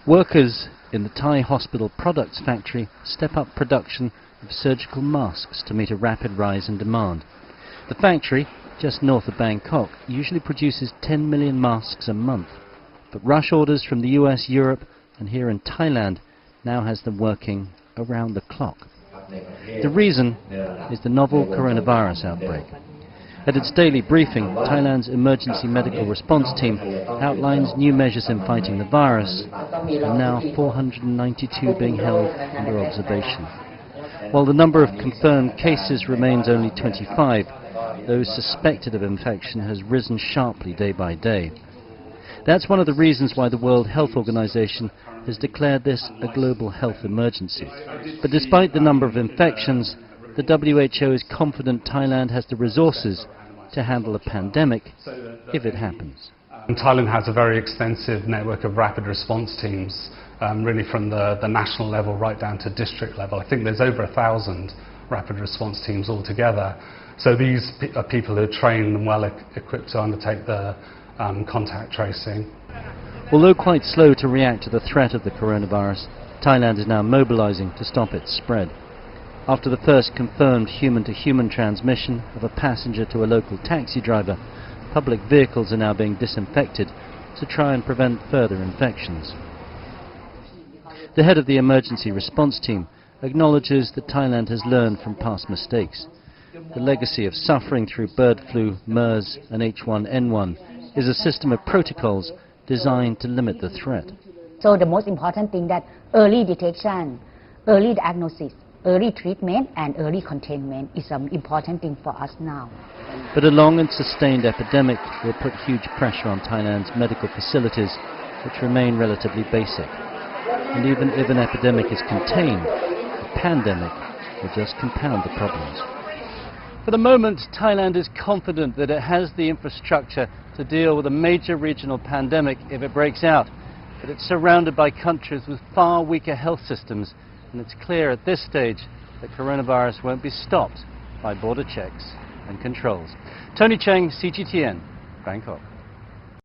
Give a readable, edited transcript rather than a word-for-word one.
Workers in the Thai hospital products factory step up production of surgical masks to meet a rapid rise in demand. The factory, just north of Bangkok, usually produces 10 million masks a month, but rush orders from the US, Europe and here in Thailand now has them working around the clock. The reason is the novel coronavirus outbreak. At its daily briefing, Thailand's emergency medical response team outlines new measures in fighting the virus, and now 492 being held under observation. While the number of confirmed cases remains only 25, those suspected of infection has risen sharply day by day. That's one of the reasons why the World Health Organization has declared this a global health emergency. But despite the number of infections, the WHO is confident Thailand has the resources to handle a pandemic if it happens. Thailand has a very extensive network of rapid response teams, really from the national level right down to district level. I think there's over 1,000 rapid response teams altogether. So these are people who are trained and well equipped to undertake the contact tracing. Although quite slow to react to the threat of the coronavirus, Thailand is now mobilizing to stop its spread. After the first confirmed human-to-human transmission of a passenger to a local taxi driver, public vehicles are now being disinfected to try and prevent further infections. The head of the emergency response team acknowledges that Thailand has learned from past mistakes. The legacy of suffering through bird flu, MERS and H1N1 is a system of protocols designed to limit the threat. So the most important thing that early detection, early diagnosis, early treatment and early containment is an important thing for us now. But a long and sustained epidemic will put huge pressure on Thailand's medical facilities, which remain relatively basic. And even if an epidemic is contained, a pandemic will just compound the problems. For the moment, Thailand is confident that it has the infrastructure to deal with a major regional pandemic if it breaks out. But it's surrounded by countries with far weaker health systems, and it's clear at this stage that coronavirus won't be stopped by border checks and controls. Tony Cheng, CGTN, Bangkok.